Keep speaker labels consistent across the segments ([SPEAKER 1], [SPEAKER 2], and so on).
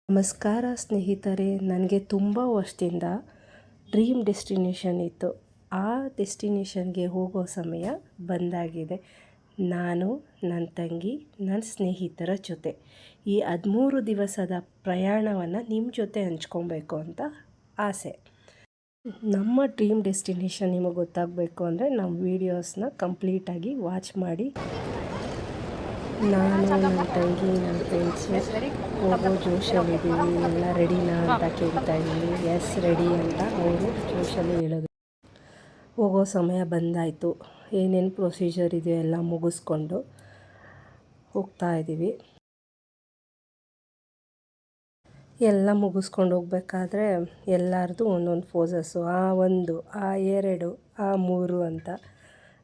[SPEAKER 1] ನಮಸ್ಕಾರ ಸ್ನೇಹಿತರೆ, ನನಗೆ ತುಂಬ ವರ್ಷದಿಂದ ಡ್ರೀಮ್ ಡೆಸ್ಟಿನೇಷನ್ ಇತ್ತು. ಆ ಡೆಸ್ಟಿನೇಷನ್ಗೆ ಹೋಗೋ ಸಮಯ ಬಂದಾಗಿದೆ. ನಾನು, ನನ್ನ ತಂಗಿ, ನನ್ನ ಸ್ನೇಹಿತರ ಜೊತೆ ಈ 13 ದಿವಸದ ಪ್ರಯಾಣವನ್ನು ನಿಮ್ಮ ಜೊತೆ ಹಂಚ್ಕೊಬೇಕು ಅಂತ ಆಸೆ. ನಮ್ಮ ಡ್ರೀಮ್ ಡೆಸ್ಟಿನೇಷನ್ ನಿಮಗೆ ಗೊತ್ತಾಗಬೇಕು ಅಂದರೆ ನಮ್ಮ ವೀಡಿಯೋಸ್ನ ಕಂಪ್ಲೀಟಾಗಿ ವಾಚ್ ಮಾಡಿ. ನಾನು, ನನ್ನ ತಂಗಿ, ನನ್ನ ಫ್ರೆಂಡ್ಸು ಹೋಗೋ ಜೋಶಲ್ಲಿದ್ದೀವಿ. ಎಲ್ಲ ರೆಡಿನಾ ಅಂತ ಕೇಳ್ತಾ ಇದ್ದೀವಿ. ಎಸ್ ರೆಡಿ ಅಂತ ಅವರು ಜೋಶಲ್ಲಿ ಹೇಳೋದು. ಹೋಗೋ ಸಮಯ ಬಂದಾಯಿತು. ಏನೇನು ಪ್ರೊಸೀಜರ್ ಇದೆಯೋ ಎಲ್ಲ ಮುಗಿಸ್ಕೊಂಡು ಹೋಗ್ತಾ ಇದ್ದೀವಿ. ಎಲ್ಲ ಮುಗಿಸ್ಕೊಂಡು ಹೋಗ್ಬೇಕಾದ್ರೆ ಎಲ್ಲರದು ಒಂದೊಂದು ಫೋಸಸ್ಸು, ಆ 1, ಆ 2, ಆ 3 ಅಂತ.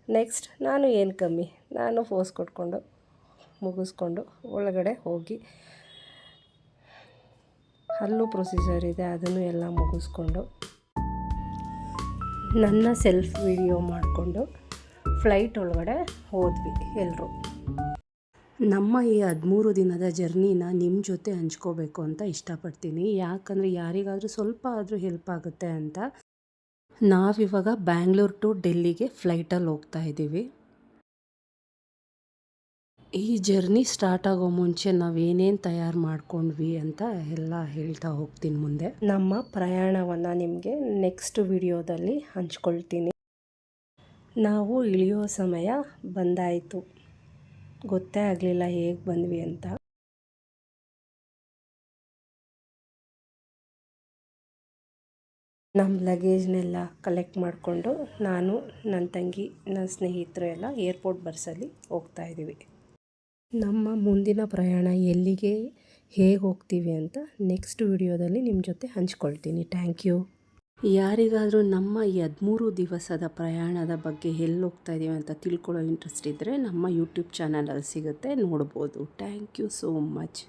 [SPEAKER 1] ನೆಕ್ಸ್ಟ್ ನಾನು ಏನು ಕಮ್ಮಿ, ನಾನು ಫೋಸ್ ಕೊಟ್ಕೊಂಡು ಮುಗಿಸ್ಕೊಂಡು ಒಳಗಡೆ ಹೋಗಿ ಅಲ್ಲೂ ಪ್ರೊಸೀಜರ್ ಇದೆ, ಅದನ್ನು ಎಲ್ಲ ಮುಗಿಸ್ಕೊಂಡು ನನ್ನ ಸೆಲ್ಫ್ ವಿಡಿಯೋ ಮಾಡಿಕೊಂಡು ಫ್ಲೈಟ್ ಒಳಗಡೆ ಹೋದ್ವಿ ಎಲ್ಲರೂ. ನಮ್ಮ ಈ 13 ದಿನದ ಜರ್ನಿನ ನಿಮ್ಮ ಜೊತೆ ಹಂಚ್ಕೋಬೇಕು ಅಂತ ಇಷ್ಟಪಡ್ತೀನಿ. ಯಾಕಂದರೆ ಯಾರಿಗಾದರೂ ಸ್ವಲ್ಪ ಆದರೂ ಹೆಲ್ಪ್ ಆಗುತ್ತೆ ಅಂತ. ನಾವಿವಾಗ ಬ್ಯಾಂಗ್ಳೂರ್ ಟು ಡೆಲ್ಲಿಗೆ ಫ್ಲೈಟಲ್ಲಿ ಹೋಗ್ತಾ ಇದ್ದೀವಿ. ಈ ಜರ್ನಿ ಸ್ಟಾರ್ಟ್ ಆಗೋ ಮುಂಚೆ ನಾವೇನೇನು ತಯಾರು ಮಾಡ್ಕೊಂಡ್ವಿ ಅಂತ ಎಲ್ಲ ಹೇಳ್ತಾ ಹೋಗ್ತೀನಿ ಮುಂದೆ. ನಮ್ಮ ಪ್ರಯಾಣವನ್ನು ನಿಮಗೆ ನೆಕ್ಸ್ಟ್ ವಿಡಿಯೋದಲ್ಲಿ ಹಂಚ್ಕೊಳ್ತೀನಿ. ನಾವು ಇಳಿಯೋ ಸಮಯ ಬಂದಾಯಿತು. ಗೊತ್ತೇ ಆಗಲಿಲ್ಲ ಹೇಗೆ ಬಂದ್ವಿ ಅಂತ. ನಮ್ಮ ಲಗೇಜ್ನೆಲ್ಲ ಕಲೆಕ್ಟ್ ಮಾಡಿಕೊಂಡು ನಾನು, ನನ್ನ ತಂಗಿ, ನನ್ನ ಸ್ನೇಹಿತರು ಎಲ್ಲ ಏರ್ಪೋರ್ಟ್ ಬಸ್ಸಲ್ಲಿ ಹೋಗ್ತಾ ಇದ್ದೀವಿ. ನಮ್ಮ ಮುಂದಿನ ಪ್ರಯಾಣ ಎಲ್ಲಿಗೆ, ಹೇಗೆ ಹೋಗ್ತೀವಿ ಅಂತ ನೆಕ್ಸ್ಟ್ ವಿಡಿಯೋದಲ್ಲಿ ನಿಮ್ಮ ಜೊತೆ ಹಂಚ್ಕೊಳ್ತೀನಿ. Thank you. ಯಾರಿಗಾದರೂ ನಮ್ಮ ಈ 13 ದಿವಸದ ಪ್ರಯಾಣದ ಬಗ್ಗೆ ಎಲ್ಲಿ ಹೋಗ್ತಾ ಇದ್ದೀವಿ ಅಂತ ತಿಳ್ಕೊಳ್ಳೋ ಇಂಟ್ರೆಸ್ಟ್ ಇದ್ದರೆ ನಮ್ಮ ಯೂಟ್ಯೂಬ್ ಚಾನಲಲ್ಲಿ ಸಿಗುತ್ತೆ, ನೋಡ್ಬೋದು. Thank you so much.